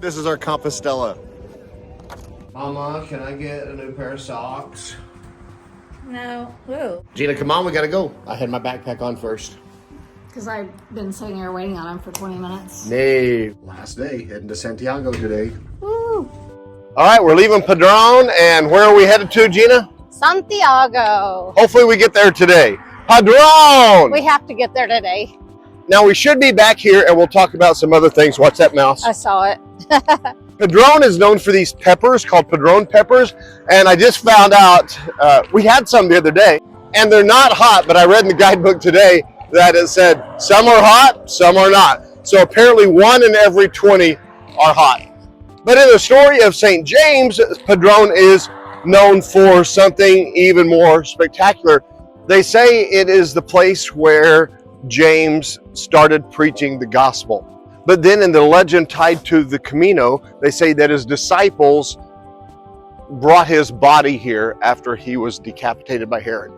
This is our Compostela. Mama, can I get a new pair of socks? No. Who? Gina, come on, we gotta go. I had my backpack on first. Because I've been sitting here waiting on him for 20 minutes. Nay. Last day, heading to Santiago today. Woo! All right, we're leaving Padrón, and where are we headed to, Gina? Santiago. Hopefully we get there today. Padrón! We have to get there today. Now we should be back here, and we'll talk about some other things. Watch that mouse. I saw it. Padrón is known for these peppers called Padrón peppers, and I just found out, we had some the other day, and they're not hot, but I read in the guidebook today that it said some are hot, some are not. So apparently 1 in every 20 are hot. But in the story of St. James, Padrón is known for something even more spectacular. They say it is the place where James started preaching the gospel. But then in the legend tied to the Camino, they say that his disciples brought his body here after he was decapitated by Herod.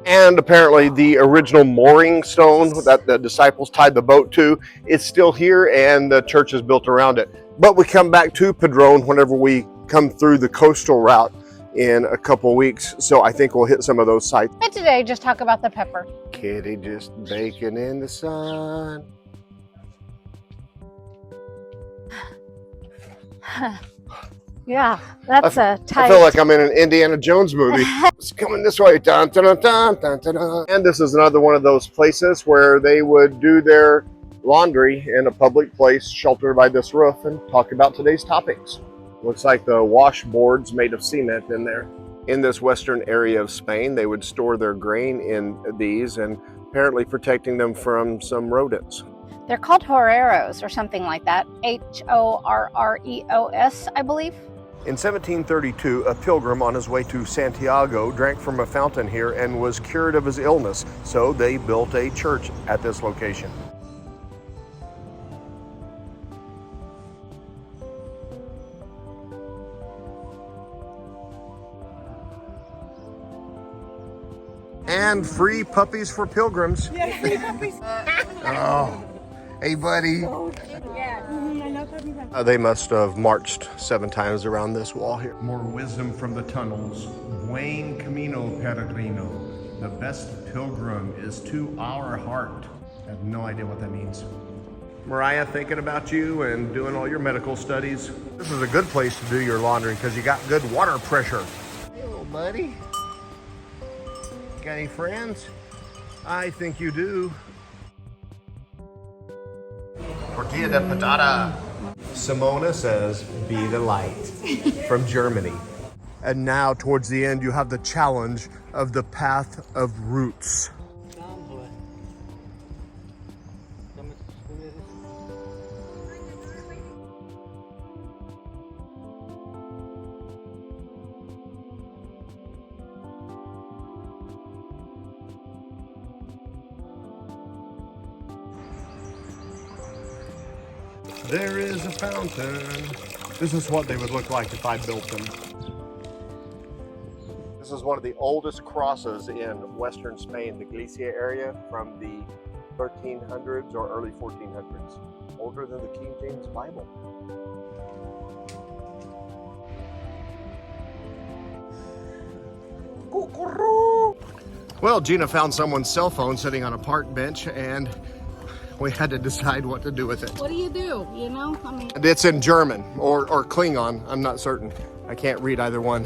And apparently the original mooring stone that the disciples tied the boat to is still here, and the church is built around it. But we come back to Padrón whenever we come through the coastal route in a couple weeks. So I think we'll hit some of those sites. And today, just talk about the pepper. Kitty just baking in the sun. Yeah, that's a tight. I feel like I'm in an Indiana Jones movie. It's coming this way. Dun, dun, dun, dun, dun, dun, dun. And this is another one of those places where they would do their laundry in a public place sheltered by this roof and talk about today's topics. Looks like the washboards made of cement in there. In this western area of Spain, they would store their grain in these, and apparently protecting them from some rodents. They're called horreros or something like that. Horreos, I believe. In 1732, a pilgrim on his way to Santiago drank from a fountain here and was cured of his illness, so they built a church at this location. And free puppies for pilgrims. Yeah, free puppies. Oh, hey buddy. They must have marched 7 times around this wall here. More wisdom from the tunnels. Buen camino, peregrino. The best pilgrim is to our heart. I have no idea what that means. Mariah, thinking about you and doing all your medical studies. This is a good place to do your laundry because you got good water pressure. Hey, little buddy. Got any friends? I think you do. Tortilla de patata. Simona says, be the light, from Germany. And now towards the end, you have the challenge of the path of roots. There is a fountain. This is what they would look like if I built them. This is one of the oldest crosses in western Spain, the Galicia area, from the 1300s or early 1400s. Older than the King James Bible. Well, Gina found someone's cell phone sitting on a park bench, and we had to decide what to do with it. What do? You know? I mean, It's in German or Klingon. I'm not certain. I can't read either one.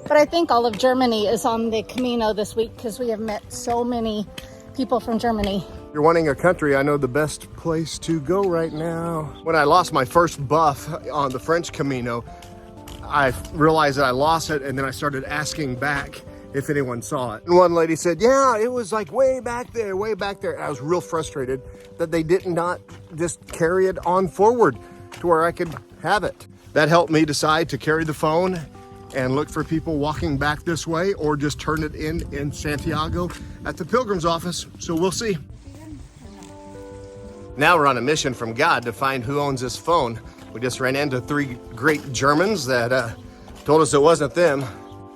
but I think all of Germany is on the Camino this week because we have met so many people from Germany. You're wanting a country, I know the best place to go right now. When I lost my first buff on the French Camino, I realized that I lost it, and then I started asking back if anyone saw it. And one lady said, yeah, it was like way back there, way back there. And I was real frustrated that they did not just carry it on forward to where I could have it. That helped me decide to carry the phone and look for people walking back this way, or just turn it in Santiago at the Pilgrim's office. So we'll see. Now we're on a mission from God to find who owns this phone. We just ran into 3 great Germans that told us it wasn't them.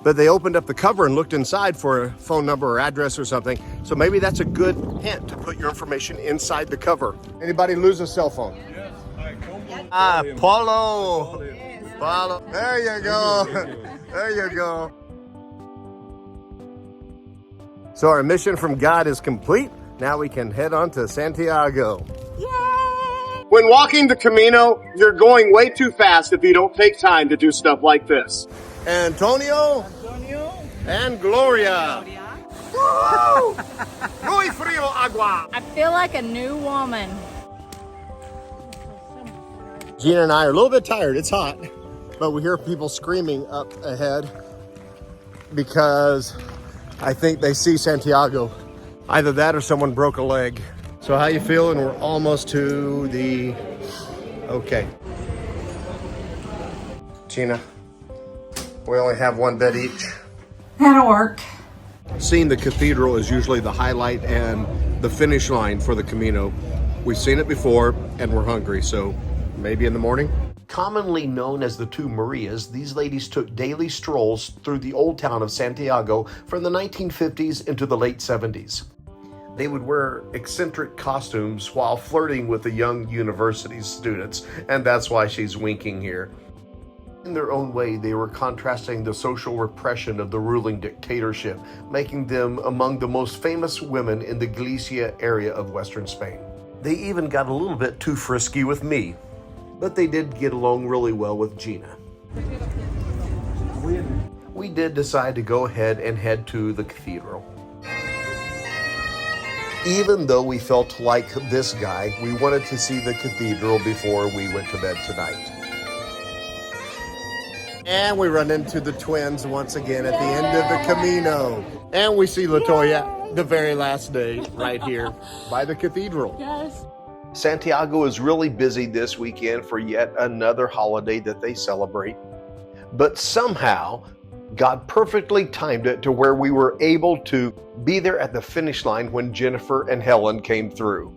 But they opened up the cover and looked inside for a phone number or address or something. So maybe that's a good hint to put your information inside the cover. Anybody lose a cell phone? Yes, I come from Polo. Polo. There you go. There you go. So our mission from God is complete. Now we can head on to Santiago. Yay! When walking the Camino, you're going way too fast if you don't take time to do stuff like this. Antonio. And Gloria. Woo! Muy frío agua. I feel like a new woman. Gina and I are a little bit tired. It's hot, but we hear people screaming up ahead because I think they see Santiago. Either that or someone broke a leg. So how you feeling? We're almost to the... Okay. Gina, we only have one bed each. That'll work. Seeing the cathedral is usually the highlight and the finish line for the Camino. We've seen it before and we're hungry, so maybe in the morning. Commonly known as the two Marías, these ladies took daily strolls through the old town of Santiago from the 1950s into the late 70s. They would wear eccentric costumes while flirting with the young university students, and that's why she's winking here. In their own way, they were contrasting the social repression of the ruling dictatorship, making them among the most famous women in the Galicia area of Western Spain. They even got a little bit too frisky with me, but they did get along really well with Gina. We did decide to go ahead and head to the cathedral. Even though we felt like this guy, we wanted to see the cathedral before we went to bed tonight. And we run into the twins once again at the end of the Camino. And we see Latoya the very last day right here by the cathedral. Yes. Santiago is really busy this weekend for yet another holiday that they celebrate. But somehow, God perfectly timed it to where we were able to be there at the finish line when Jennifer and Helen came through.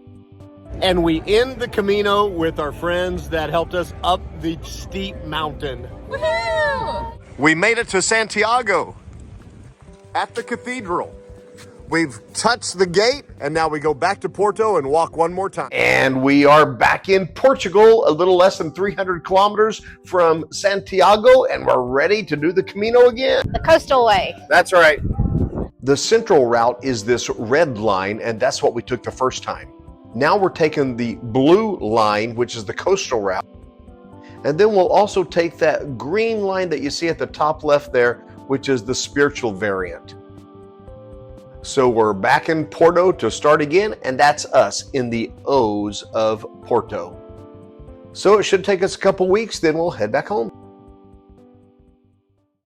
And we end the Camino with our friends that helped us up the steep mountain. Woohoo! We made it to Santiago at the cathedral. We've touched the gate and now we go back to Porto and walk one more time. And we are back in Portugal, a little less than 300 kilometers from Santiago, and we're ready to do the Camino again. The coastal way. That's right. The Central Route is this red line, and that's what we took the first time. Now we're taking the blue line, which is the coastal route. And then we'll also take that green line that you see at the top left there, which is the spiritual variant. So we're back in Porto to start again, and that's us in the O's of Porto. So it should take us a couple weeks, then we'll head back home.